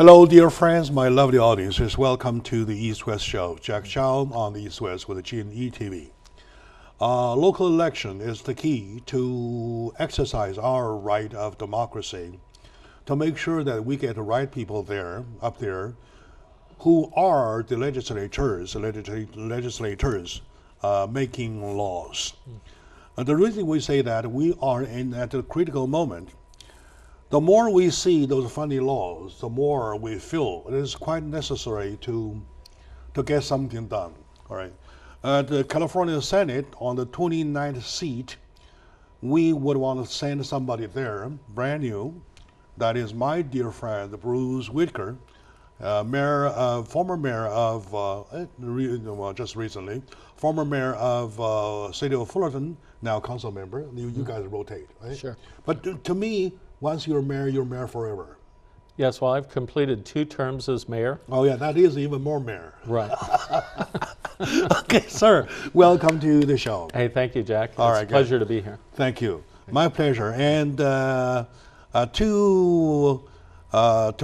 Hello, dear friends, my lovely audiences. Welcome to the East-West Show. Jack Chow on the East-West with the GNE TV. Local election is the key to exercise our right of democracy, to make sure that we get the right people there, up there, who are the legislators making laws. And the reason we say that we are at a critical moment. The more we see those funny laws, the more we feel it is quite necessary to get something done. All right. The California Senate, on the 29th seat, we would want to send somebody there, brand new. That is my dear friend, Bruce Whitaker, former mayor of, just recently, former mayor of city of Fullerton, now council member. You guys rotate, right? Sure. But to me, once you're mayor forever. Yes, well, I've completed 2 terms as mayor. Oh yeah, that is even more mayor. Right. Okay, sir, welcome to the show. Hey, thank you, Jack. All it's right, a pleasure to be here. Thank you. My pleasure. And to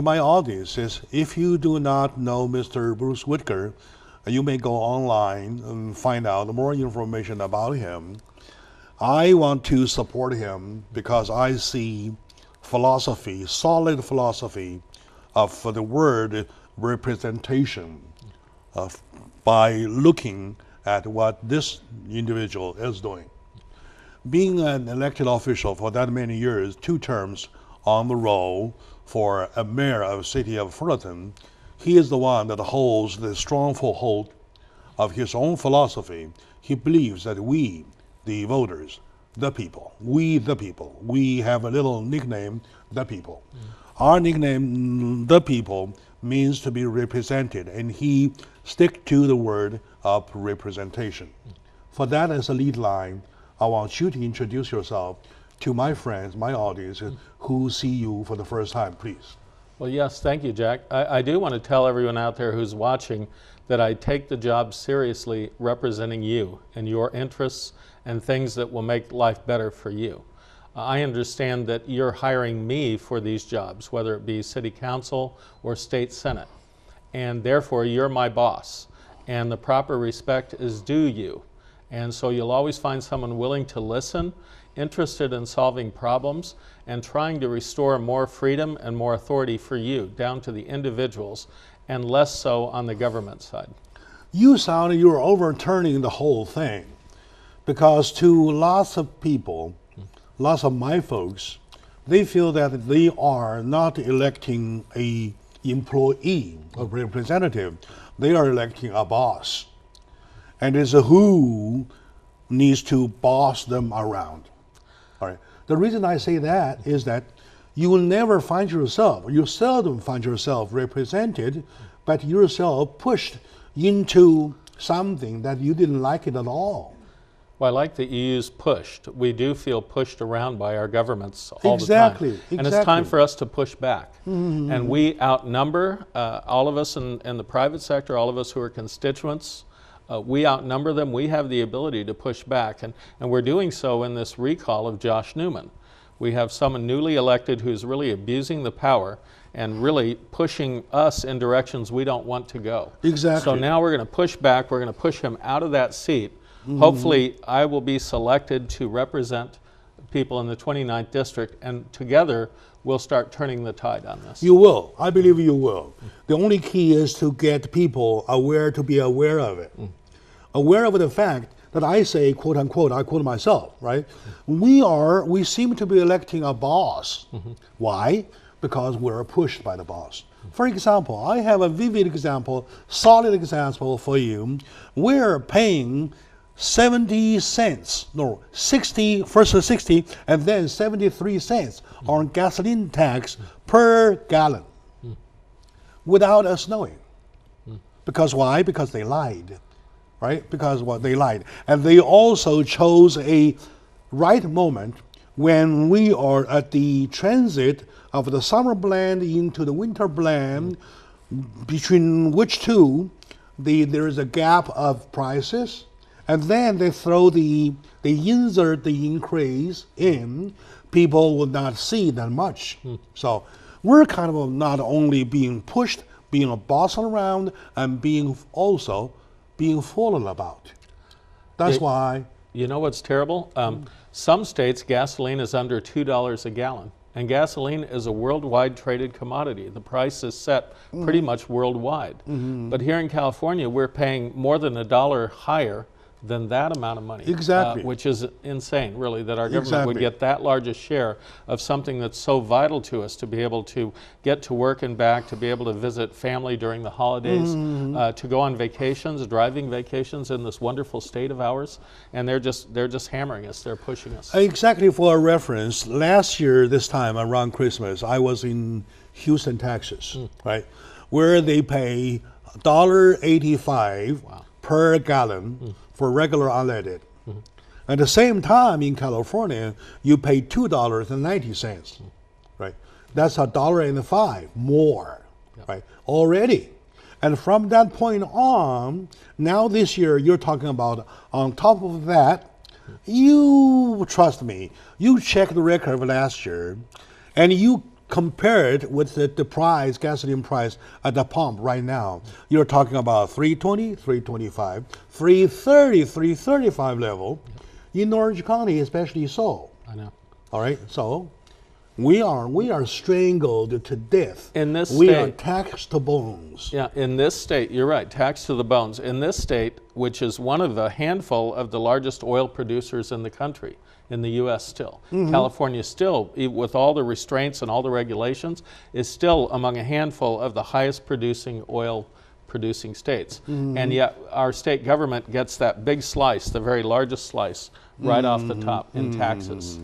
my audience is, if you do not know Mr. Bruce Whitaker, you may go online and find out more information about him. I want to support him because I see philosophy, solid philosophy of the word representation by looking at what this individual is doing. Being an elected official for that many years, 2 terms on the roll for a mayor of the city of Fullerton, he is the one that holds the strong foothold of his own philosophy. He believes that we, the voters, the people, we have a little nickname, the people. Our nickname, the people, means to be represented, and he stick to the word of representation. For that as a lead line, I want you to introduce yourself to my friends, my audience, who see you for the first time, please. Well, yes, thank you, Jack. I do want to tell everyone out there who's watching that I take the job seriously, representing you and your interests and things that will make life better for you. I understand that you're hiring me for these jobs, whether it be city council or state senate, and therefore you're my boss, and the proper respect is due you. And so you'll always find someone willing to listen, interested in solving problems, and trying to restore more freedom and more authority for you, down to the individuals, and less so on the government side. You're overturning the whole thing, because to lots of people, lots of my folks, they feel that they are not electing a employee, a representative. They are electing a boss. And it's who needs to boss them around. All right. The reason I say that is that you will never find yourself, you seldom find yourself represented, but yourself pushed into something that you didn't like it at all. Well, I like that you use pushed. We do feel pushed around by our governments all the time. Exactly. And it's time for us to push back. And we outnumber, all of us in the private sector, all of us who are constituents, we outnumber them. We have the ability to push back. And we're doing so in this recall of Josh Newman. We have someone newly elected who's really abusing the power and really pushing us in directions we don't want to go. Exactly. So now we're going to push back. We're going to push him out of that seat. Hopefully, I will be selected to represent people in the 29th district, and together we'll start turning the tide on this. You will. I believe you will. The only key is to get people aware, to be aware of it. Aware of the fact that I say, quote unquote, I quote myself, right? We seem to be electing a boss. Why? Because we're pushed by the boss. For example, I have a vivid example, solid example for you. We're paying 70 cents, no, 60, first 60, and then 73 cents on gasoline tax per gallon without us knowing. Because why? Because they lied, right? Because they lied. And they also chose a right moment when we are at the transit of the summer blend into the winter blend, between which two there is a gap of prices. And then they insert the increase in, people will not see that much. So we're kind of not only being pushed, being bossed around, and being also being fallen about. That's why. You know what's terrible? Some states, gasoline is under $2 a gallon. And gasoline is a worldwide traded commodity. The price is set pretty much worldwide. But here in California, we're paying more than $1 higher than that amount of money. Exactly. Which is insane, really, that our government would get that large a share of something that's so vital to us, to be able to get to work and back, to be able to visit family during the holidays, to go on vacations, driving vacations in this wonderful state of ours. And they're just hammering us. They're pushing us. Exactly, for a reference, last year this time around Christmas, I was in Houston, Texas, right, where they pay $1.85 per gallon for regular unleaded. At the same time in California, you pay $2.90, right? That's $1.05 more, right? Already. And from that point on, now this year, you're talking about on top of that, you trust me, you check the record of last year, and you compare it with the price, gasoline price at the pump right now. You're talking about $3.20, $3.25, $3.30, $3.35 level in Orange County, especially so. I know. All right, so we are strangled to death. In this we state, are taxed to bones. Yeah, in this state, you're right, taxed to the bones. In this state, which is one of the handful of the largest oil producers in the country, in the U.S. still. California still, with all the restraints and all the regulations, is still among a handful of the highest producing oil producing states. And yet our state government gets that big slice, the very largest slice, right off the top in taxes.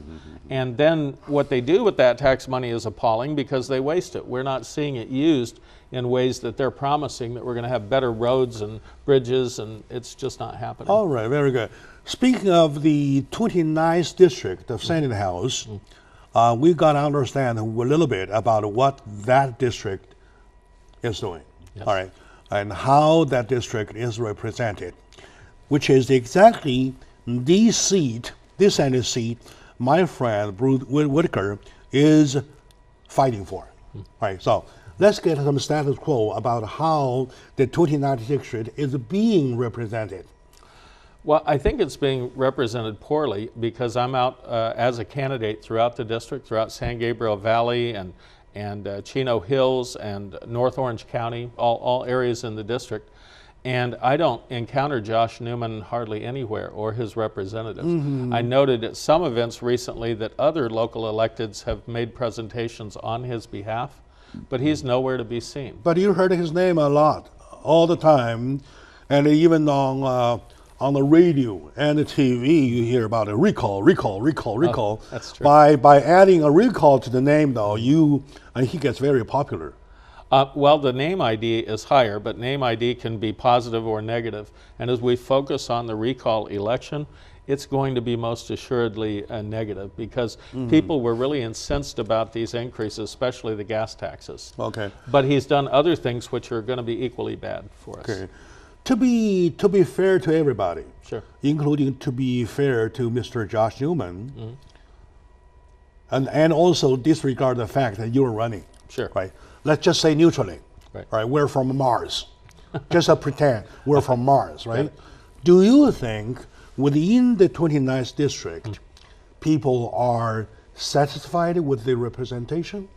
And then what they do with that tax money is appalling, because they waste it. We're not seeing it used in ways that they're promising, that we're going to have better roads and bridges, and it's just not happening. All right, very good. Speaking of the 29th district of Senate House, we've got to understand a little bit about what that district is doing. Yes. All right, and how that district is represented, which is exactly the seat, this Senate seat, my friend Bruce Whitaker is fighting for. Right, so let's get some status quo about how the 29th district is being represented. Well, I think it's being represented poorly, because I'm out as a candidate throughout the district, throughout San Gabriel Valley and Chino Hills and North Orange County, all areas in the district. And I don't encounter Josh Newman hardly anywhere, or his representatives. I noted at some events recently that other local electeds have made presentations on his behalf, but he's nowhere to be seen. But you heard his name a lot, all the time, and even on the radio and the TV, you hear about a recall. Oh, that's true. By adding a recall to the name, though, he gets very popular. Well, the name ID is higher, but name ID can be positive or negative. And as we focus on the recall election, it's going to be most assuredly a negative, because people were really incensed about these increases, especially the gas taxes. Okay. But he's done other things which are going to be equally bad for us. Okay. To be fair to everybody, Sure. including to be fair to Mr. Josh Newman, and also disregard the fact that you're running. Sure. Right. Let's just say neutrally. Right. Right. We're from Mars. Just pretend we're from Mars, right? Right. Do you think within the 29th district, people are satisfied with the representation?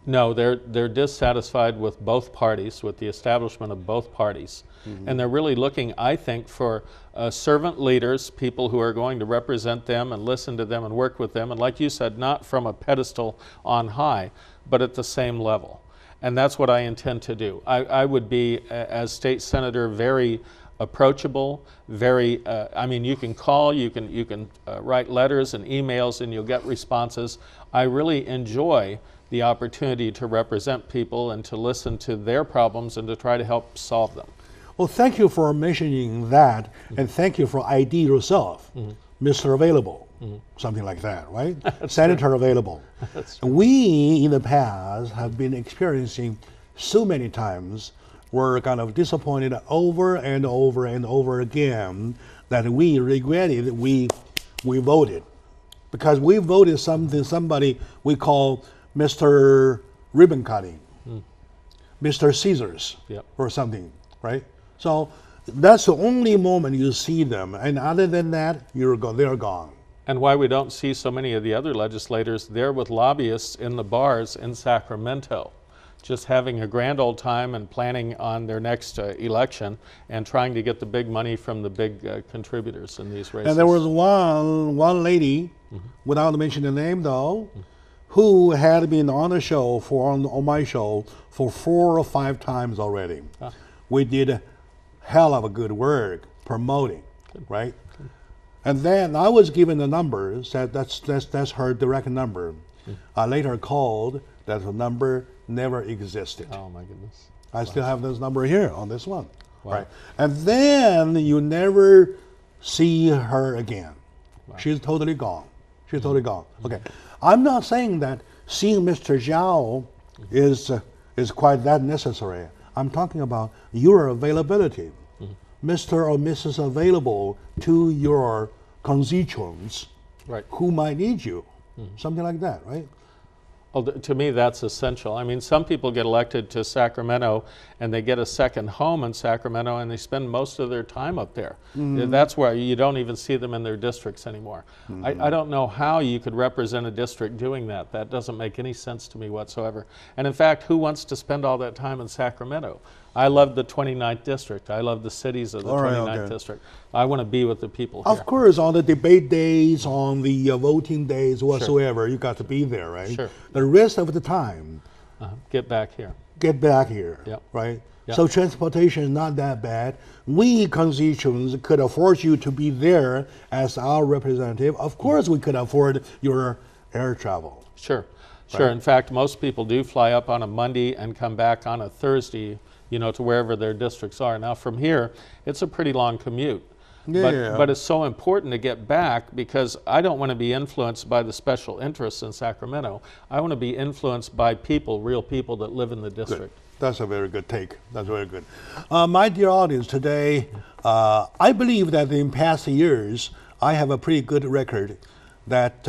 No, they're dissatisfied with both parties, with the establishment of both parties. And they're really looking, I think, for servant leaders, people who are going to represent them and listen to them and work with them. And like you said, not from a pedestal on high, but at the same level. And that's what I intend to do. I would be, as state senator, very approachable, very, I mean, you can call, you can write letters and emails, and you'll get responses. I really enjoy the opportunity to represent people and to listen to their problems and to try to help solve them. Well, thank you for mentioning that, and thank you for ID yourself, Mr. Available, something like that, right? Senator Available. That's true. We, in the past, have been experiencing so many times, we're kind of disappointed over and over and over again that we regretted we voted. Because we voted somebody we call Mr. ribbon cutting, Mr. Caesars, Yep. or something, right? So that's the only moment you see them, and other than that, they're gone. And why we don't see so many of the other legislators there with lobbyists in the bars in Sacramento, just having a grand old time and planning on their next election and trying to get the big money from the big contributors in these races. And there was one lady, without mentioning the name though, who had been on the show on my show for 4 or 5 times already. Ah. We did hell of a good work promoting, right? And then I was given the number, said that's her direct number. I later called that the number never existed. Oh my goodness. I still have this number here on this one. Wow. Right. And then you never see her again. Wow. She's totally gone. She's totally gone. Okay. I'm not saying that seeing Mr. Zhao is quite that necessary. I'm talking about your availability. Mr. or Mrs. available to your constituents Right. who might need you. Something like that, right? Well, to me, that's essential. I mean, some people get elected to Sacramento and they get a second home in Sacramento and they spend most of their time up there. That's where you don't even see them in their districts anymore. I don't know how you could represent a district doing that. That doesn't make any sense to me whatsoever. And in fact, who wants to spend all that time in Sacramento? I love the 29th district. I love the cities of the 29th district. I want to be with the people here. Of course, on the debate days, on the voting days, whatsoever, you got to be there, right? Sure. The rest of the time, Get back here. get back here, Yep. right? Yep. So transportation is not that bad. We constituents could afford you to be there as our representative. Of course, we could afford your air travel. Sure, sure. In fact, most people do fly up on a Monday and come back on a Thursday, you know, to wherever their districts are. Now, from here, it's a pretty long commute. Yeah. But it's so important to get back because I don't want to be influenced by the special interests in Sacramento. I want to be influenced by people, real people that live in the district. That's a very good take. That's very good. My dear audience, today, I believe that in past years, I have a pretty good record that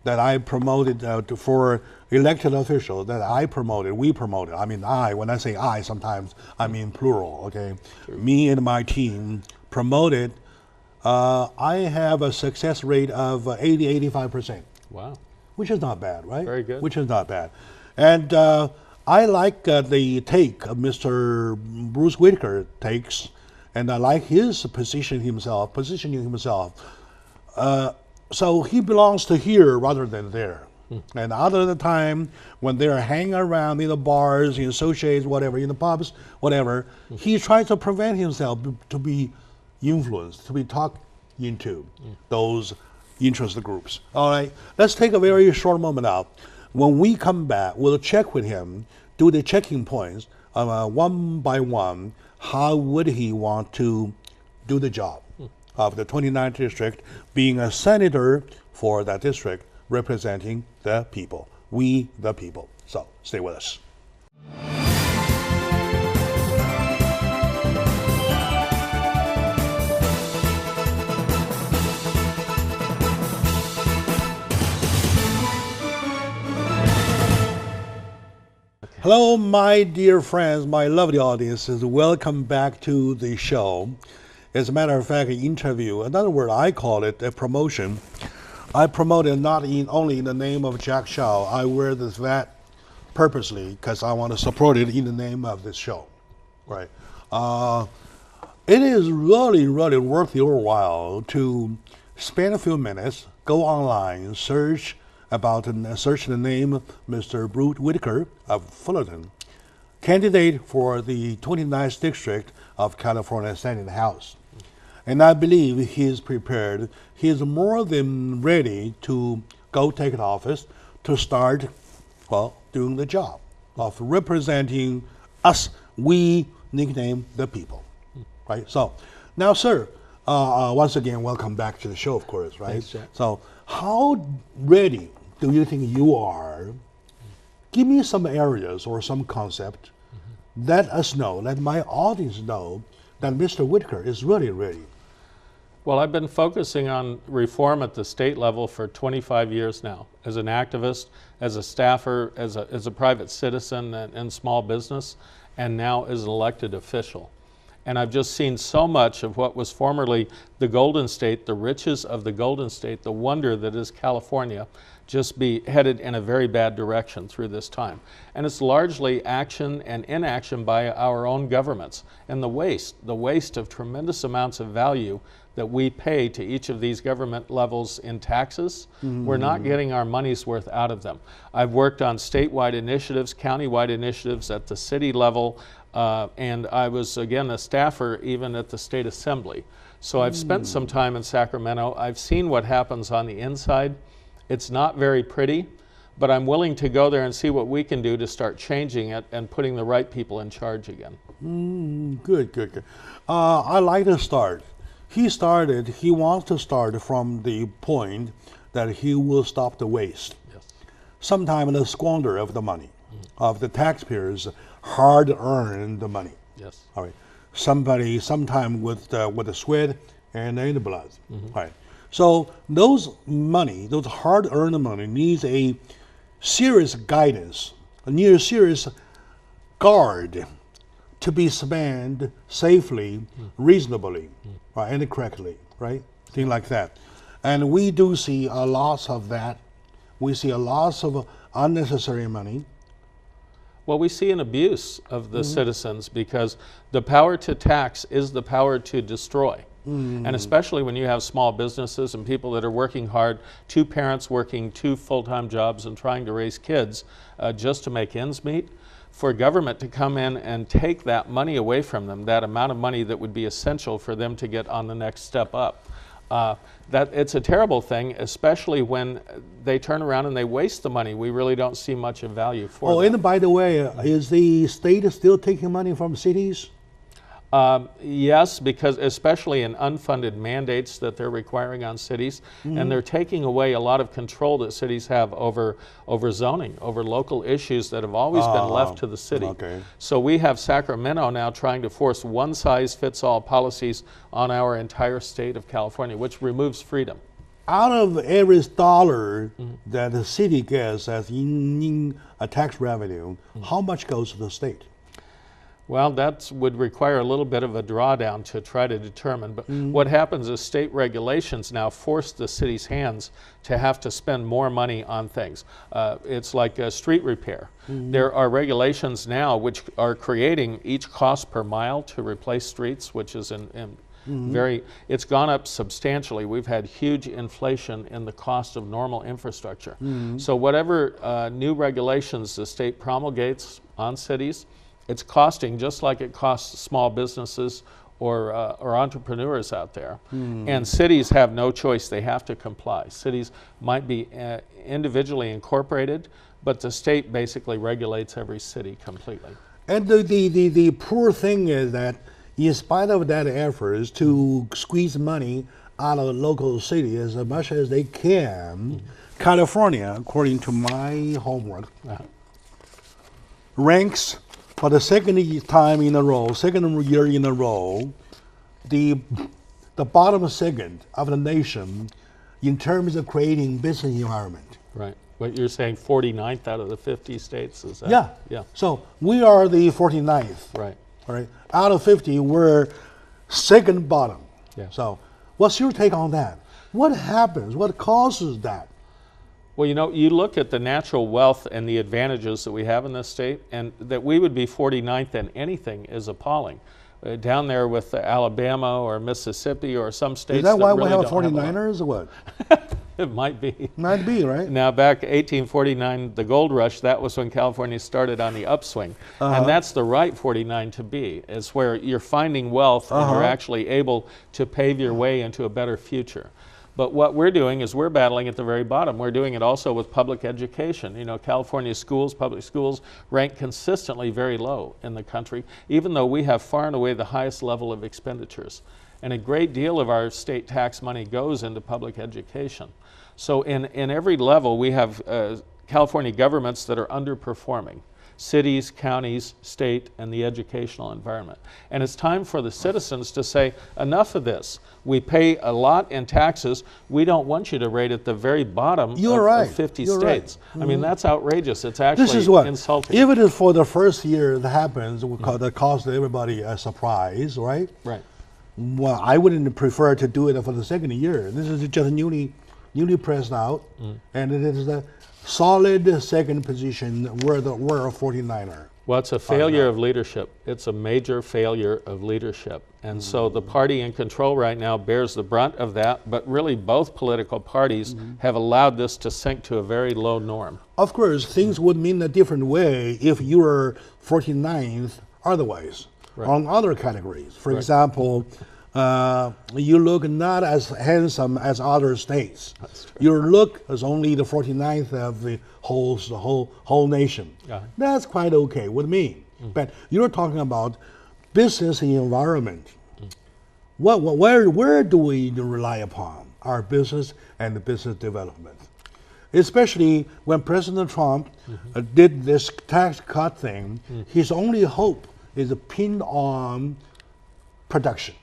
I promoted for elected officials, we promoted. I mean, when I say I, sometimes I mean plural, okay? True. Me and my team promoted. I have a success rate of 85%. Wow. Which is not bad, right? Very good. Which is not bad. And I like the take of Mr. Bruce Whitaker takes, and I like his positioning himself. So he belongs to here rather than there. And other the time, when they're hanging around in the bars, in associates, whatever, in the pubs, whatever, he tries to prevent himself to be influenced, to be talked into those interest groups. All right, let's take a very short moment out. When we come back, we'll check with him, do the checking points, one by one, how would he want to do the job of the 29th district, being a senator for that district, representing the people, we the people. So stay with us. Hello, my dear friends, my lovely audiences. Welcome back to the show. As a matter of fact, an interview, another word I call it a promotion. I promote it not only in the name of Jack Shaw. I wear this vat purposely because I want to support it in the name of this show. Right. It is really, really worth your while to spend a few minutes, go online, search the name Mr. Bruce Whitaker of Fullerton, candidate for the 29th District of California Senate House. And I believe he is prepared. He is more than ready to go take office, to start, doing the job of representing us, we nickname the people, right? So, now, sir, once again, welcome back to the show, of course, right? Thanks, Jack. So, how ready do you think you are? Give me some areas or some concept. Let us know, let my audience know that Mr. Whitaker is really ready. Well, I've been focusing on reform at the state level for 25 years now, as an activist, as a staffer, as a private citizen in small business, and now as an elected official. And I've just seen so much of what was formerly the Golden State, the riches of the Golden State, the wonder that is California, just be headed in a very bad direction through this time. And it's largely action and inaction by our own governments, and the waste of tremendous amounts of value that we pay to each of these government levels in taxes. We're not getting our money's worth out of them. I've worked on statewide initiatives, countywide initiatives at the city level, and I was, again, a staffer even at the state assembly. So I've spent some time in Sacramento. I've seen what happens on the inside. It's not very pretty, but I'm willing to go there and see what we can do to start changing it and putting the right people in charge again. Good. I like to start. He wants to start from the point that he will stop the waste. Yes. Sometimes the squander of the money, of the taxpayers' hard-earned money. Yes. All right. Sometime with the sweat and the blood. All right. So those hard-earned money needs a serious guidance, a serious guard to be spent safely, reasonably, right, and correctly, right? Things like that. And we do see a loss of that. We see a loss of unnecessary money. Well, we see an abuse of the citizens because the power to tax is the power to destroy. And especially when you have small businesses and people that are working hard, two parents working 2 full-time jobs and trying to raise kids just to make ends meet, for government to come in and take that money away from them, that amount of money that would be essential for them to get on the next step up. That it's a terrible thing, especially when they turn around and they waste the money. We really don't see much of value for that. And by the way, is the state still taking money from cities? Yes, because especially in unfunded mandates that they're requiring on cities, and they're taking away a lot of control that cities have over zoning, over local issues that have always been left to the city. Okay. So we have Sacramento now trying to force one-size-fits-all policies on our entire state of California, which removes freedom. Out of every dollar that the city gets as in a tax revenue, how much goes to the state? Well, that would require a little bit of a drawdown to try to determine. But what happens is state regulations now force the city's hands to have to spend more money on things. It's like street repair. There are regulations now which are creating each cost per mile to replace streets, which is it's gone up substantially. We've had huge inflation in the cost of normal infrastructure. So whatever new regulations the state promulgates on cities, it's costing just like it costs small businesses or entrepreneurs out there. And cities have no choice. They have to comply. Cities might be individually incorporated, but the state basically regulates every city completely. And the poor thing is that in spite of that efforts to squeeze money out of the local city as much as they can, California, according to my homework, ranks for the second year in a row, the bottom second of the nation in terms of creating business environment. Right. What you're saying, 49th out of the 50 states, is that? Yeah. So we are the 49th. Right. All right. Out of 50, we're second bottom. Yeah. So what's your take on that? What happens? What causes that? Well, you look at the natural wealth and the advantages that we have in this state, and that we would be 49th in anything is appalling. Down there with Alabama or Mississippi or some states. Is that why really we have don't 49ers or what? It might be. Might be, right? Now, back 1849, the gold rush, that was when California started on the upswing. And that's the right 49 to be, is where you're finding wealth and you're actually able to pave your way into a better future. But what we're doing is we're battling at the very bottom. We're doing it also with public education. California schools, public schools, rank consistently very low in the country, even though we have far and away the highest level of expenditures. And a great deal of our state tax money goes into public education. So in every level, we have California governments that are underperforming. cities, counties, state, and the educational environment. And it's time for the citizens to say, enough of this. We pay a lot in taxes. We don't want you to rate at the very bottom of 50 states. I mean, that's outrageous. It's actually This is what, insulting. if it is for the first year that happens, that caused everybody a surprise, right? Right. Well, I wouldn't prefer to do it for the second year. This is just newly pressed out, and it is a solid second position. We're a 49er. Well, it's a failure of leadership. It's a major failure of leadership. And so the party in control right now bears the brunt of that, but really both political parties have allowed this to sink to a very low norm. Of course, things would mean a different way if you were 49th otherwise. Right. On other categories. For example, you look not as handsome as other states. That's true. Your look is only the 49th of the whole nation. That's quite okay with me. But you're talking about business environment. Where do we rely upon our business and the business development? Especially when President Trump did this tax cut thing, his only hope is pinned on production,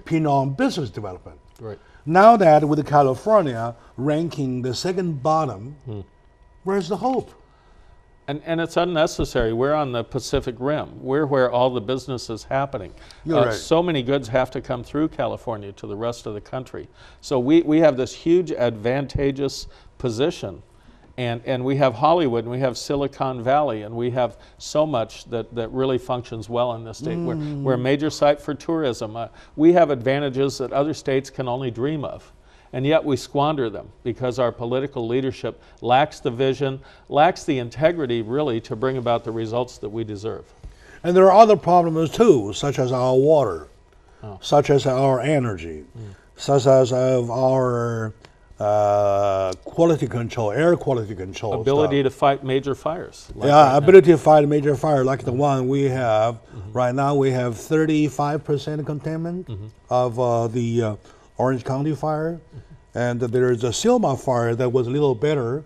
pinned on business development. Right. Now that with California ranking the second bottom, where's the hope? And it's unnecessary. We're on the Pacific Rim. We're where all the business is happening. You're right. So many goods have to come through California to the rest of the country. So we have this huge advantageous position. And we have Hollywood, and we have Silicon Valley, and we have so much that really functions well in this state. We're a major site for tourism. We have advantages that other states can only dream of. And yet we squander them because our political leadership lacks the vision, lacks the integrity really to bring about the results that we deserve. And there are other problems too, such as our water, such as our energy, such as our quality control, air quality control. Ability to fight major fires. Like ability to fight major fire like the one we have. Right now we have 35% containment of the Orange County fire. And there is a Selma fire that was a little better.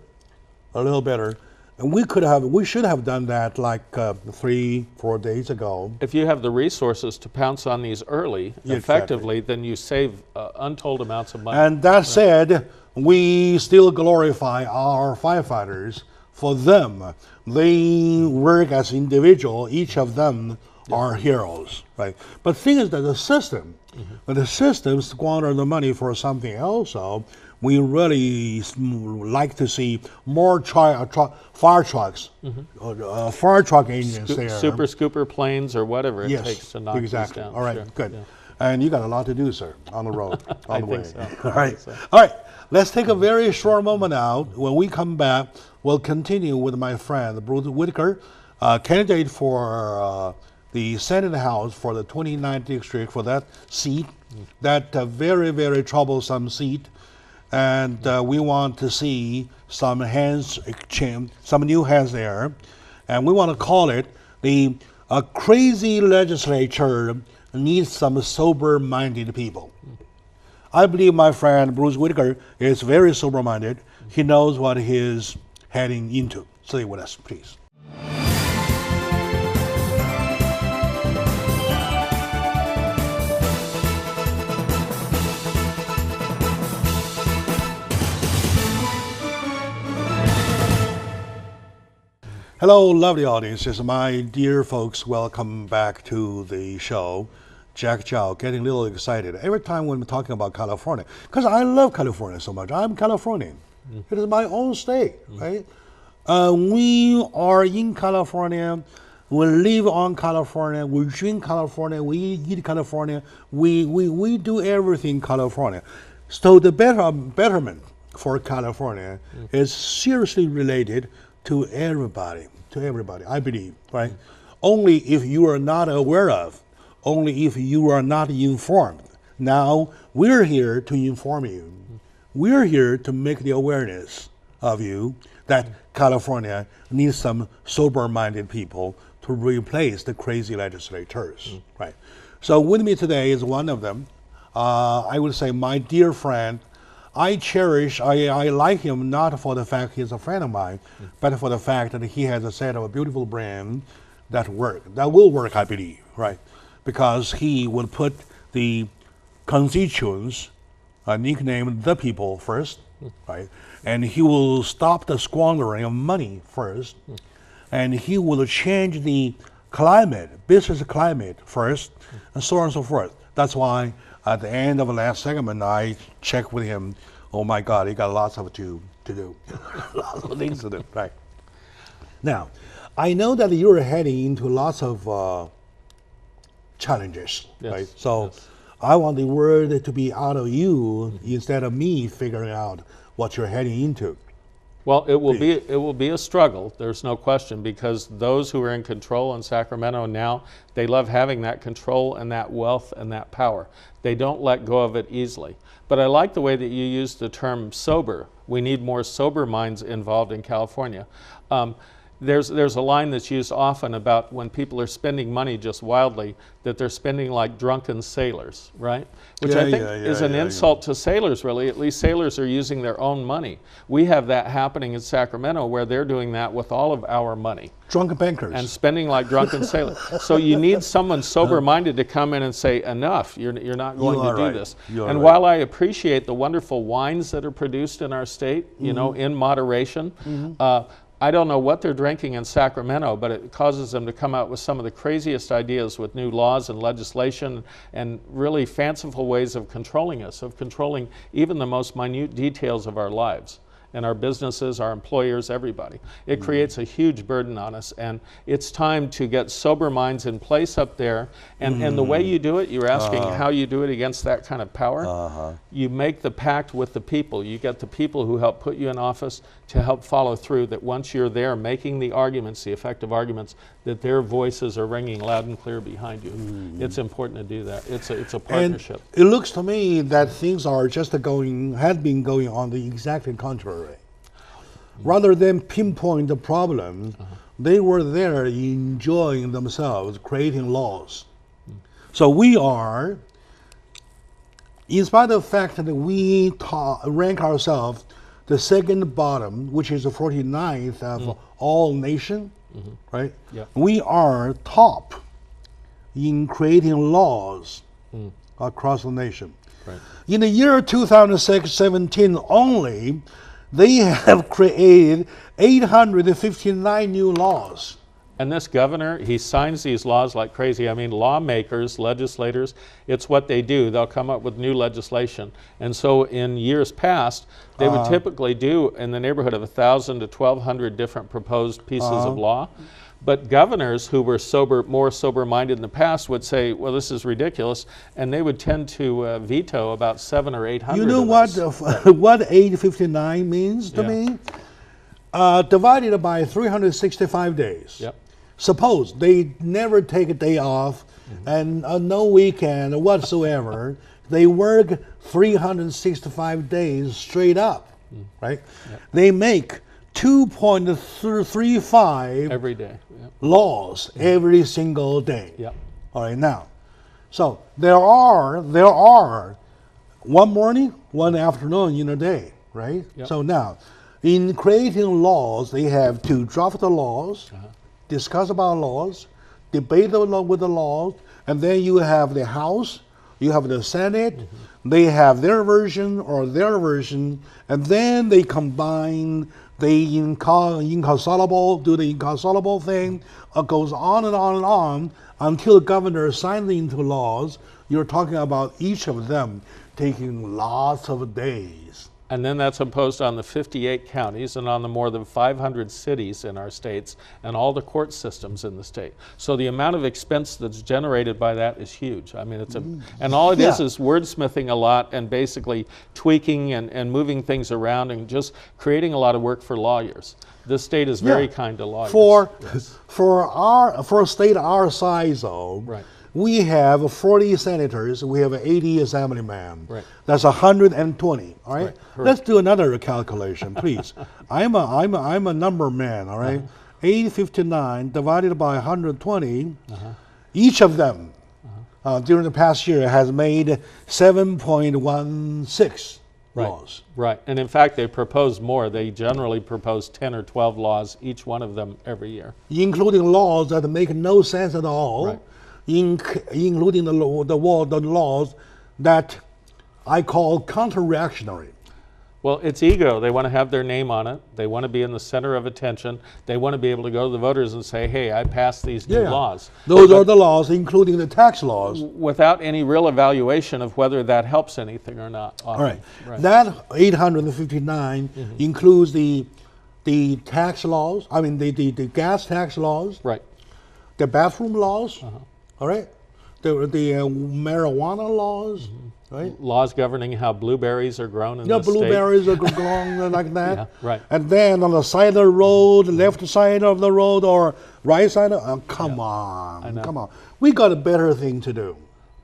And we should have done that like 3-4 days ago. If you have the resources to pounce on these early, effectively, then you save untold amounts of money. And that said, we still glorify our firefighters. For them, they work as individuals. Each of them are heroes, right? But the thing is that the system, when the system squander the money for something else, so we really like to see more fire trucks, fire truck engines there. Super scooper planes or whatever it takes to knock these down. All right, good. Yeah. And you got a lot to do, sir, on the road, on the way. So. All right. All right. Let's take a very short moment out. When we come back, we'll continue with my friend, Bruce Whitaker, candidate for the Senate House for the 29th district for that seat, that very, very troublesome seat. And we want to see some hands, some new hands there. And we want to call it the crazy legislature needs some sober-minded people. I believe my friend Bruce Whitaker is very sober-minded. He knows what he's heading into. Stay with us, please. Hello, lovely audiences. My dear folks, welcome back to the show. Jack Chow, getting a little excited every time when we're talking about California, because I love California so much. I'm Californian. It is my own state, right? We are in California. We live on California. We drink California. We eat California. We do everything California. So the betterment for California is seriously related to everybody, I believe, right? Only if you are not aware of, only if you are not informed. Now, we're here to inform you. We're here to make the awareness of you that California needs some sober-minded people to replace the crazy legislators, right? So with me today is one of them. I would say my dear friend, I cherish, I like him not for the fact he's a friend of mine, but for the fact that he has a set of a beautiful brand that will work, I believe, right? Because he will put the constituents, nicknamed the people first, right? And he will stop the squandering of money first, and he will change the climate, business climate first, and so on and so forth. That's why at the end of the last segment, I checked with him. Oh my God, he got lots of to do, lots of things to do. Right. Now, I know that you're heading into lots of challenges, Yes, right? So, yes. I want the word to be out of you instead of me figuring out what you're heading into. Well, it will be a struggle. There's no question, because those who are in control in Sacramento now, they love having that control and that wealth and that power. They don't let go of it easily. But I like the way that you use the term sober. We need more sober minds involved in California. There's a line that's used often about when people are spending money just wildly, that they're spending like drunken sailors, right? Which I think is an insult to sailors, really. At least sailors are using their own money. We have that happening in Sacramento, where they're doing that with all of our money. Drunken bankers. And spending like drunken sailors. So you need someone sober-minded to come in and say, enough, you're not going to do this. And while I appreciate the wonderful wines that are produced in our state, you know, in moderation, I don't know what they're drinking in Sacramento, but it causes them to come out with some of the craziest ideas with new laws and legislation and really fanciful ways of controlling us, of controlling even the most minute details of our lives and our businesses, our employers, everybody. It creates a huge burden on us, and it's time to get sober minds in place up there. And the way you do it, you're asking how you do it against that kind of power. You make the pact with the people. You get the people who help put you in office to help follow through, that once you're there making the arguments, the effective arguments, that their voices are ringing loud and clear behind you. It's important to do that. It's a partnership. And it looks to me that things are just had been going on the exactly contrary. Rather than pinpoint the problem, they were there enjoying themselves, creating laws. So we are, in spite of the fact that we rank ourselves the second bottom, which is the 49th of all nation, right? Yeah. We are top in creating laws across the nation. Right. In the year 2017 only, they have created 859 new laws. And this governor, he signs these laws like crazy. I mean, lawmakers, legislators, it's what they do. They'll come up with new legislation. And so in years past, they would typically do in the neighborhood of 1,000 to 1,200 different proposed pieces of law. But governors who were more sober-minded in the past would say, well, this is ridiculous, and they would tend to veto about 700 or 800 You know what 859 means to me? Divided by 365 days. Yep. Suppose they never take a day off and no weekend whatsoever. They work 365 days straight up, right? Yep. They make 2.35 every day. Yep. laws every single day. Yep. All right, now, so there are one morning, one afternoon in a day, right? Yep. So now, in creating laws, they have to draft the laws, discuss about laws, debate with the laws, and then you have the House, you have the Senate, they have their version or their version, and then they combine, they inconsolable, do the inconsolable thing, goes on and on and on until governors sign them into laws. You're talking about each of them taking lots of days. And then that's imposed on the 58 counties and on the more than 500 cities in our states and all the court systems in the state. So the amount of expense that's generated by that is huge. I mean, and all it is wordsmithing a lot and basically tweaking and moving things around and just creating a lot of work for lawyers. This state is very kind to lawyers. For a state our size, though, right. We have 40 senators. We have 80 assemblymen. Right. That's 120. All right. Right. Let's do another calculation, please. I'm a number man. All right. 859 divided by 120. Each of them during the past year has made 7.16. laws. Right. And in fact, they propose more. They generally propose 10 or 12 laws, each one of them every year. Including laws that make no sense at all, Right. including the laws that I call counter-reactionary. Well, it's ego. They want to have their name on it. They want to be in the center of attention. They want to be able to go to the voters and say, hey, I passed these new laws. Those are the laws, including the tax laws. Without any real evaluation of whether that helps anything or not. All right. That 859 includes the tax laws, I mean the gas tax laws, Right. the bathroom laws, all right, the marijuana laws, right? Laws governing how blueberries are grown in the state. Blueberries are grown like that. Yeah, right. And then on the side of the road, left side of the road or right side of, come on. We got a better thing to do.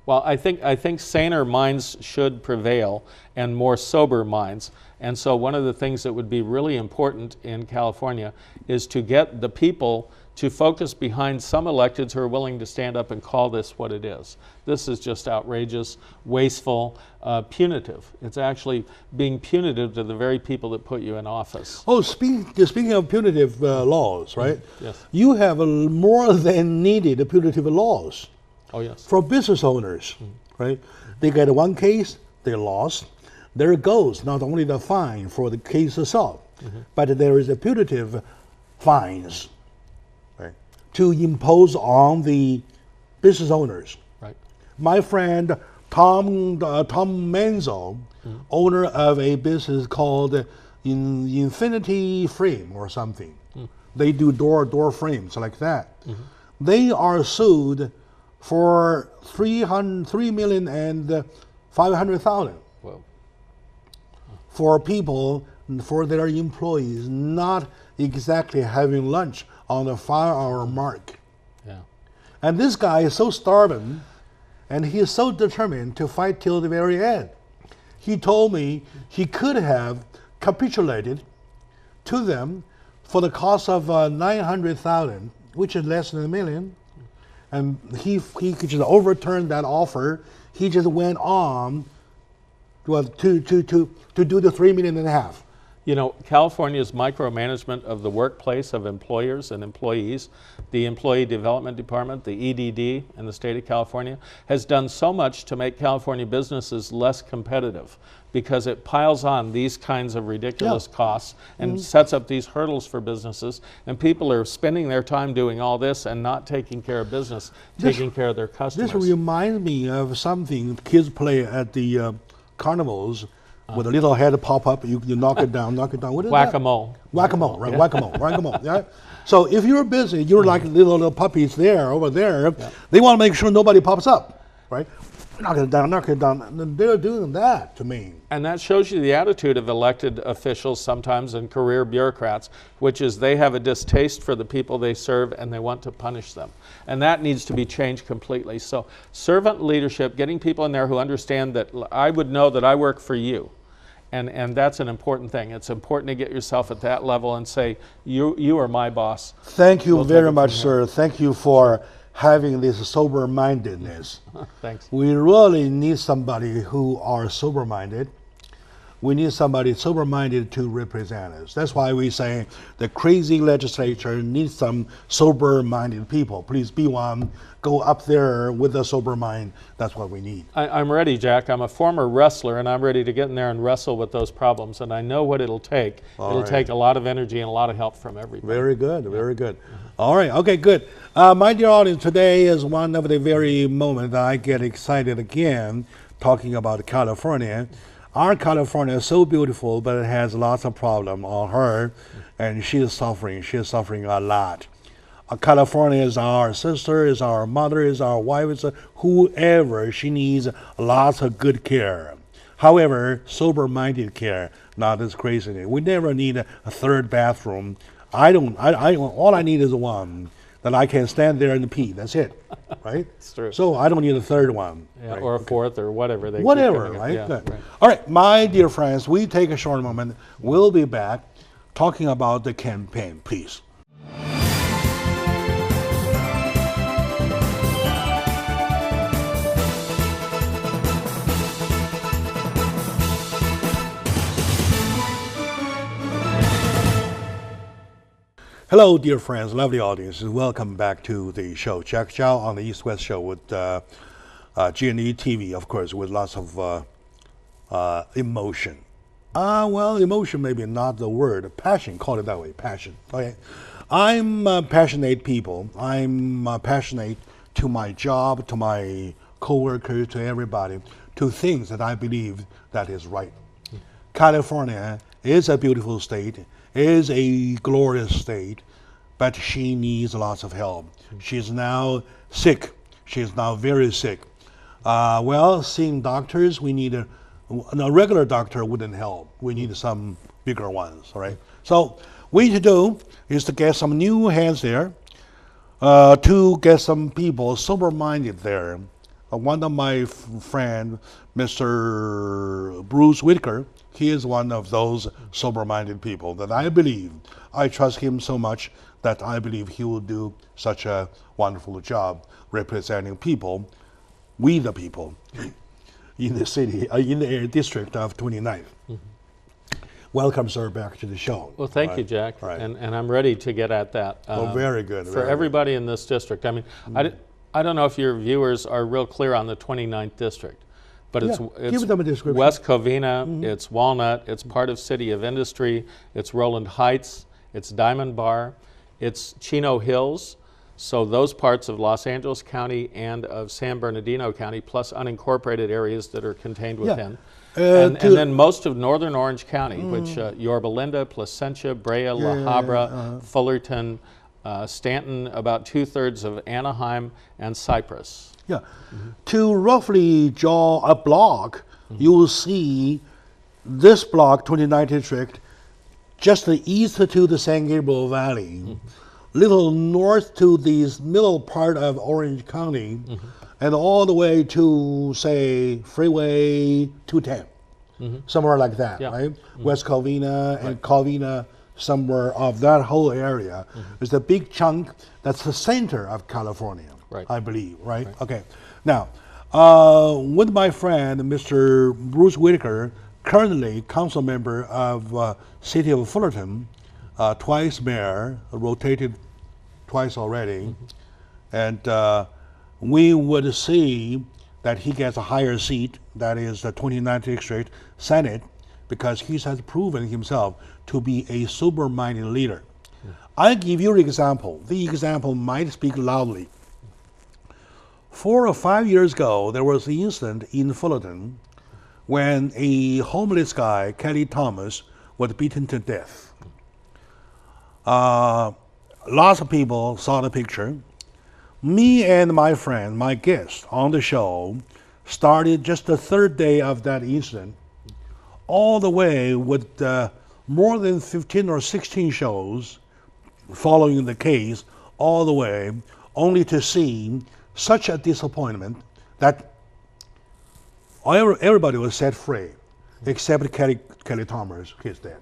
Well, I think saner minds should prevail and more sober minds. And so one of the things that would be really important in California is to get the people to focus behind some electeds who are willing to stand up and call this what it is. This is just outrageous, wasteful, punitive. It's actually being punitive to the very people that put you in office. Oh, speaking of punitive laws, right? Yes. You have more than needed punitive laws. Oh, yes. For business owners, right? They get one case, they lost. There goes not only the fine for the case itself, but there is a punitive fines, right, to impose on the business owners. Right. My friend Tom Menzo, owner of a business called Infinity Frame or something. They do door frames like that. They are sued for $3,500,000 Well, for people, for their employees not exactly having lunch on the 5-hour mark. yeah. And this guy is so stubborn, and he is so determined to fight till the very end. He told me he could have capitulated to them for the cost of $900,000, which is less than $1 million. And he could just overturn that offer. He just went on to do the $3.5 million. You know, California's micromanagement of the workplace of employers and employees, the Employee Development Department, the EDD in the state of California, has done so much to make California businesses less competitive because it piles on these kinds of ridiculous costs and sets up these hurdles for businesses, and people are spending their time doing all this and not taking care of business, taking care of their customers. This reminds me of something kids play at the carnivals. With a little head pop up, you knock it down, knock it down. What is Whack-a-mole. that? Whack-a-mole, right? Whack-a-mole, whack-a-mole. Yeah. So if you're busy, you're like little puppies over there. They want to make sure nobody pops up, right? Knock it down, knock it down. And they're doing that to me. And that shows you the attitude of elected officials sometimes and career bureaucrats, which is they have a distaste for the people they serve and they want to punish them. And that needs to be changed completely. So servant leadership, getting people in there who understand that I would know that I work for you. And that's an important thing. It's important to get yourself at that level and say, you are my boss. Thank you very much, sir. Thank you for having this sober-mindedness. Thanks. We really need somebody who are sober-minded. We need somebody sober-minded to represent us. That's why we say the crazy legislature needs some sober-minded people. Please be one. Go up there with a sober mind. That's what we need. I'm ready, Jack. I'm a former wrestler, and I'm ready to get in there and wrestle with those problems. And I know what it'll take. It'll take a lot of energy and a lot of help from everybody. Very good, very good. All right, okay, good. My dear audience, today is one of the very moments that I get excited again talking about California. Our California is so beautiful, but it has lots of problems on her, and she is suffering. She is suffering a lot. California is our sister, is our mother, is our wife, is whoever. She needs lots of good care. However, sober-minded care, not this crazy. We never need a third bathroom. All I need is one that I can stand there and pee. That's it, right? It's true. So I don't need a third one. Yeah, right? or a fourth or whatever. Whatever, right? Yeah, Good. right. All right, my dear friends, we take a short moment. We'll be back talking about the campaign, please. Hello, dear friends, lovely audience, and welcome back to the show. Jack Chow on the East West Show with G&E TV, of course, with lots of emotion. Well, emotion maybe not the word. Passion, call it that way, passion. Okay, I'm passionate people. I'm passionate to my job, to my coworkers, to everybody, to things that I believe that is right. California is a beautiful state, is a glorious state, but she needs lots of help. She's now sick. She's now very sick. Well, seeing doctors, we need a regular doctor wouldn't help. We need some bigger ones, all right? So what we need to do is to get some new hands there, to get some people sober-minded there. One of my friend, Mr. Bruce Whitaker, he is one of those sober-minded people that I believe. I trust him so much that I believe he will do such a wonderful job representing people, we the people, in the city, in the district of 29th. Welcome, sir, back to the show. Well, thank you, Jack. Right. And I'm ready to get at that. Oh, very good. For everybody in this district. I mean, I don't know if your viewers are real clear on the 29th district, but it's give them a description. West Covina, it's Walnut, it's part of City of Industry, it's Roland Heights, it's Diamond Bar, it's Chino Hills. So those parts of Los Angeles County and of San Bernardino County, plus unincorporated areas that are contained within. And then most of northern Orange County, which Yorba Linda, Placentia, Brea, La Habra, Fullerton, Stanton, about 2/3 of Anaheim, and Cypress. Yeah. To roughly draw a block, you will see this block, 29th District, just the east to the San Gabriel Valley, little north to the middle part of Orange County, and all the way to, say, Freeway 210, somewhere like that, right? West Covina and Covina, somewhere of that whole area is the big chunk that's the center of California, I believe, right? Okay. Now, with my friend, Mr. Bruce Whitaker, currently council member of City of Fullerton, twice mayor, rotated twice already, and we would see that he gets a higher seat, that is the 29th District Senate, because he has proven himself to be a sober-minded leader. I give you an example. The example might speak loudly. 4 or 5 years ago, there was an incident in Fullerton when a homeless guy, Kelly Thomas, was beaten to death. Lots of people saw the picture. Me and my friend, my guest on the show, started just the third day of that incident, all the way with more than 15 or 16 shows following the case, all the way, only to see such a disappointment that everybody was set free, except Kelly Thomas, he's dead,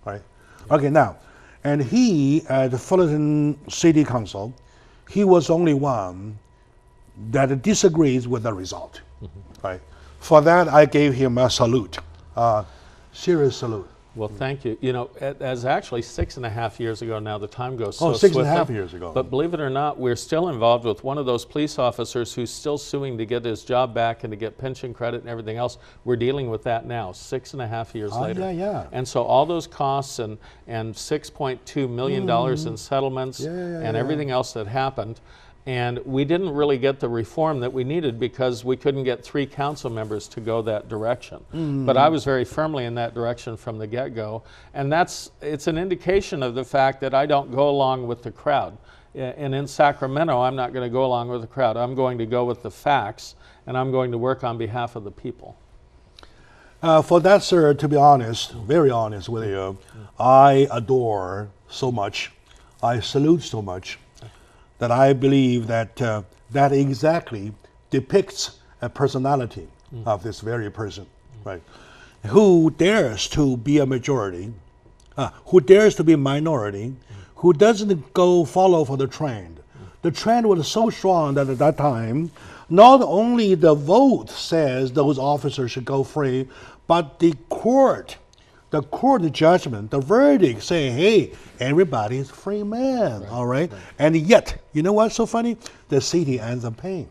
right? Okay, now, and he, at the Fullerton City Council, he was only one that disagrees with the result, right? For that, I gave him a salute, serious salute. Well, thank you. You know, as actually 6.5 years ago now, the time goes so swiftly. 6.5 years ago. But believe it or not, we're still involved with one of those police officers who's still suing to get his job back and to get pension credit and everything else. We're dealing with that now, 6.5 years later. And so all those costs and $6.2 million in settlements and everything else that happened. And we didn't really get the reform that we needed because we couldn't get 3 council members to go that direction. But I was very firmly in that direction from the get-go. And it's an indication of the fact that I don't go along with the crowd. And in Sacramento, I'm not going to go along with the crowd. I'm going to go with the facts, and I'm going to work on behalf of the people. For that, sir, to be honest, very honest with you, I adore so much, I salute so much, that I believe that that exactly depicts a personality of this very person, right? Who dares to be a majority, who dares to be a minority, who doesn't go follow for the trend. The trend was so strong that at that time, not only the vote says those officers should go free, but the court the court judgment, the verdict saying, hey, everybody's free man, all right? And yet, you know what's so funny? The city ends up paying.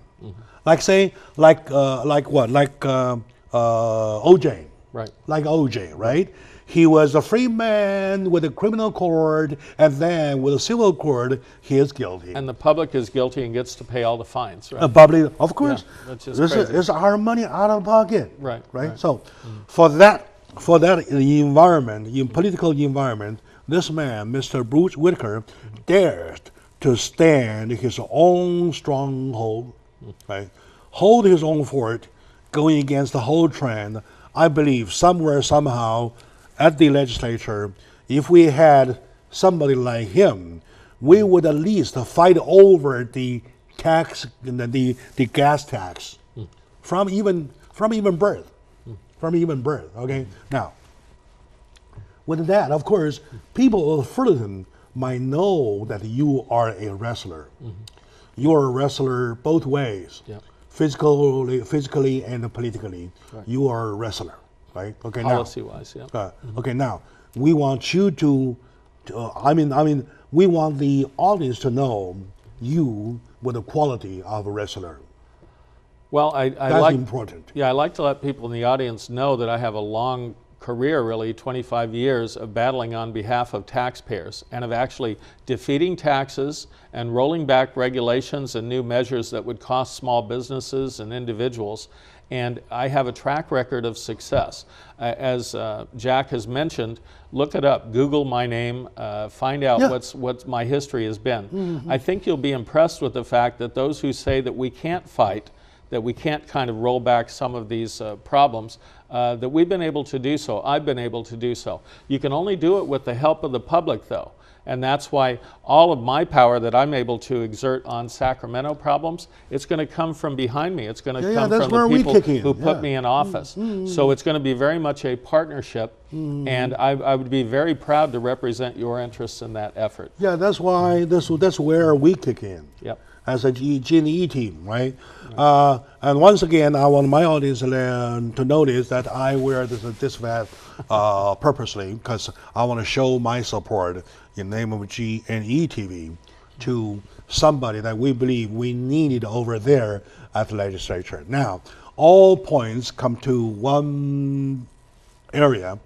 Like say, like what? Like OJ. Right. Like OJ, right? He was a free man with a criminal court, and then with a civil court, he is guilty. And the public is guilty and gets to pay all the fines, right? Public, of course. Yeah, which is this crazy. is our money out of pocket. Right. So, for that environment, in political environment, this man, Mr. Bruce Whitaker, dared to stand his own stronghold, right? Hold his own fort, going against the whole trend. I believe somewhere, somehow, at the legislature, if we had somebody like him, we would at least fight over the tax, the gas tax, from even birth. Okay. Now, with that, of course, people of Fullerton might know that you are a wrestler. You are a wrestler both ways, physically and politically. Right. You are a wrestler, right? Okay. Policy-wise, yeah. Okay. Now, we want you to we want the audience to know you with the quality of a wrestler. Well, I That's like important. Yeah, I like to let people in the audience know that I have a long career, really 25 years of battling on behalf of taxpayers and of actually defeating taxes and rolling back regulations and new measures that would cost small businesses and individuals. And I have a track record of success. As Jack has mentioned, look it up, Google my name, find out what my history has been. I think you'll be impressed with the fact that those who say that we can't fight, that we can't kind of roll back some of these problems, that we've been able to do so. I've been able to do so. You can only do it with the help of the public, though. And that's why all of my power that I'm able to exert on Sacramento problems, it's going to come from behind me. It's going to come from the people who put me in office. So it's going to be very much a partnership, and I would be very proud to represent your interests in that effort. Yeah, that's why that's where we kick in. Yep. As a G&E team, right? And once again, I want my audience to notice that I wear this vest purposely because I want to show my support in the name of G&E TV to somebody that we believe we needed over there at the legislature. Now, all points come to one area,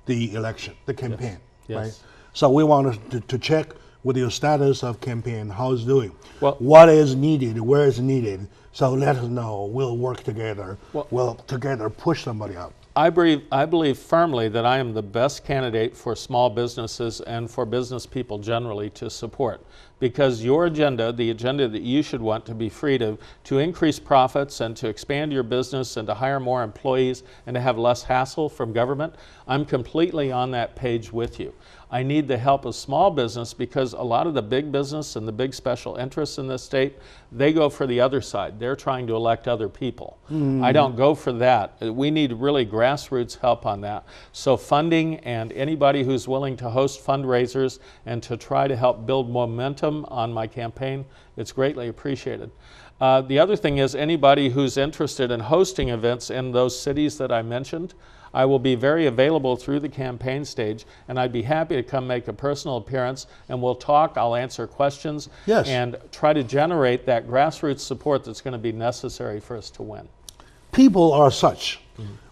the election, the campaign, right? So we want to check with your status of campaign, how it's doing, what is needed, where is needed. So let us know. We'll work together. We'll together push somebody up. I believe firmly that I am the best candidate for small businesses and for business people generally to support, because your agenda, the agenda that you should want to be free to increase profits and to expand your business and to hire more employees and to have less hassle from government, I'm completely on that page with you. I need the help of small business because a lot of the big business and the big special interests in this state, they go for the other side. They're trying to elect other people. I don't go for that. We need really grassroots help on that. So funding and anybody who's willing to host fundraisers and to try to help build momentum on my campaign, it's greatly appreciated. The other thing is anybody who's interested in hosting events in those cities that I mentioned, I will be very available through the campaign stage, and I'd be happy to come make a personal appearance, and we'll talk, I'll answer questions, and try to generate that grassroots support that's going to be necessary for us to win. People are such.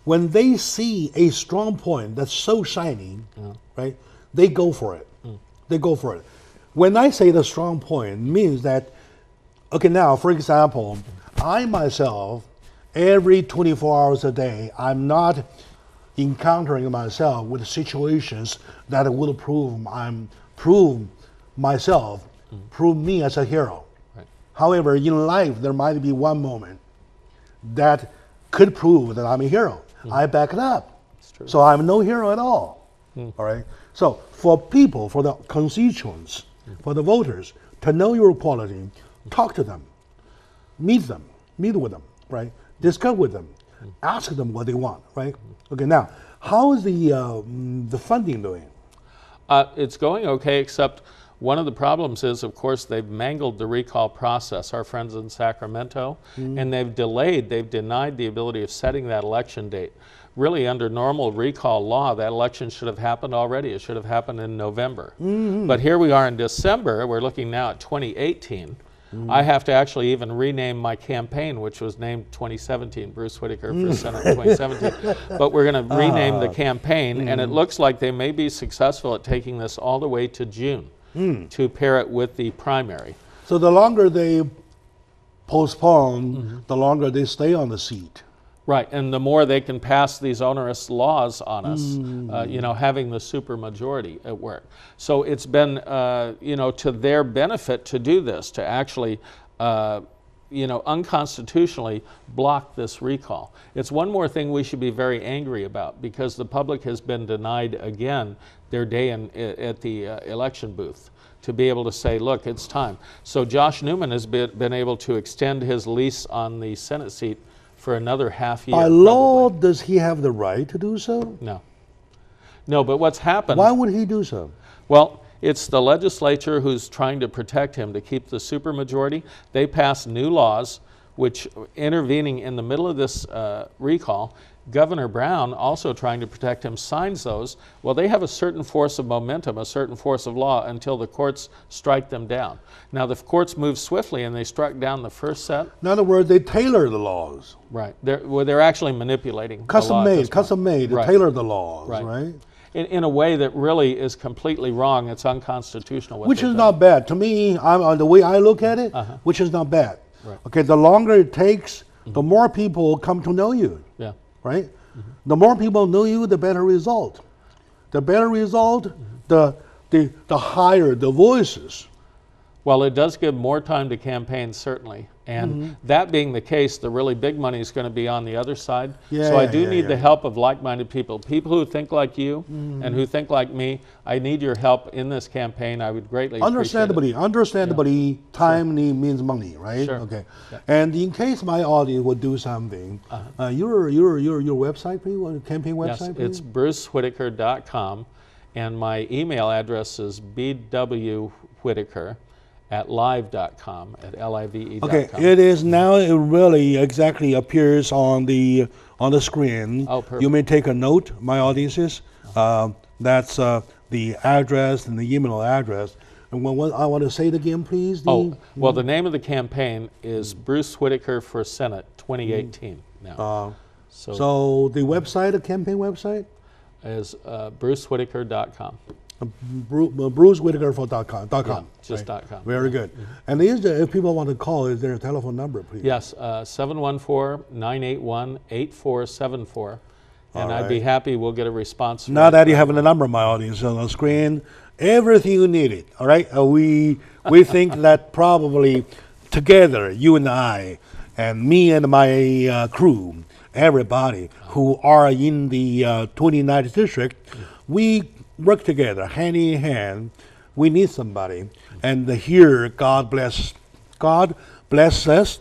When they see a strong point that's so shiny, right, they go for it. They go for it. When I say the strong point, it means that, okay, now, for example, I myself, every 24 hours a day, I'm not encountering myself with situations that will prove myself, prove me as a hero. However, in life, there might be one moment that could prove that I'm a hero. I back it up. So I'm no hero at all. All right. So for people, for the constituents, for the voters, to know your quality, talk to them, meet with them, right? Discuss with them, ask them what they want, right? Okay. Now, how is the funding doing? It's going okay, except One of the problems is, of course, they've mangled the recall process, our friends in Sacramento, and they've denied the ability of setting that election date. Really, under normal recall law, that election should have happened already. It should have happened in November. But here we are in December. We're looking now at 2018. I have to actually even rename my campaign, which was named 2017, Bruce Whitaker for Senate 2017. But we're going to rename the campaign, and it looks like they may be successful at taking this all the way to June to pair it with the primary. So the longer they postpone, the longer they stay on the seat. Right, and the more they can pass these onerous laws on us, you know, having the supermajority at work. So it's been, you know, to their benefit to do this, to actually, you know, unconstitutionally block this recall. It's one more thing we should be very angry about, because the public has been denied again their day at the election booth to be able to say, look, it's time. So Josh Newman has been able to extend his lease on the Senate seat for another half year. By law, does he have the right to do so? No. No, but what's happened... Why would he do so? Well, it's the legislature who's trying to protect him, to keep the supermajority. They passed new laws which, intervening in the middle of this recall, Governor Brown, also trying to protect him, signs those. Well, they have a certain force of momentum, a certain force of law, until the courts strike them down. Now, the courts moved swiftly, and they struck down the first set. In other words, they tailor the laws. Right. They're actually manipulating custom the law. Made, to tailor the laws, right? In a way that really is completely wrong. It's unconstitutional. Which is not bad. To me, the way I look at it, which is not bad. Right. Okay, the longer it takes, the more people come to know you. Yeah. Right? The more people know you, the better result. The better result, the higher the voices. Well, it does give more time to campaign, certainly. And that being the case, the really big money is going to be on the other side. So I do need the help of like-minded people, people who think like you and who think like me. I need your help in this campaign. I would greatly appreciate it. Understandably, time means money, right? Sure. Okay. Yeah. And in case my audience would do something, your website, please, campaign website, please? It's brucewhitaker.com, and my email address is bwwhitaker at live.com, at live.com. Okay, it is now, it really exactly appears on the screen. Oh, perfect. You may take a note, my audiences. That's the address and the email address. And I want to say it again, please. Well, the name of the campaign is Bruce Whitaker for Senate 2018 now. So the website, the campaign website? Is brucewhitaker.com. BruceWhitaker.com. Yeah, just right? .com. Very good. And if people want to call, is there a telephone number, please? Yes, 714-981-8474. And I'd be happy, we'll get a response. Now that you have the number, my audience, on the screen, everything you needed, all right? We think that probably together, you and I, and me and my crew, everybody who are in the 29th district, we work together, hand in hand. We need somebody. And here, God bless us.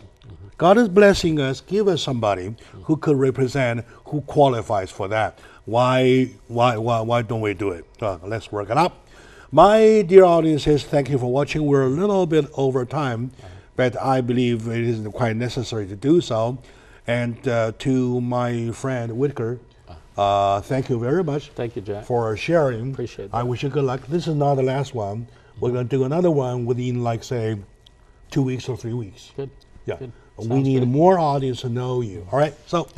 God is blessing us. Give us somebody who could represent, who qualifies for that. Why don't we do it? Let's work it up. My dear audiences, thank you for watching. We're a little bit over time, but I believe it isn't quite necessary to do so. And to my friend Whitaker, thank you very much. Thank you, Jack. For sharing. Appreciate that. I wish you good luck. This is not the last one. We're going to do another one within, like, say, 2 weeks or 3 weeks. Good. Yeah. Good. We need more audience to know you. All right. So.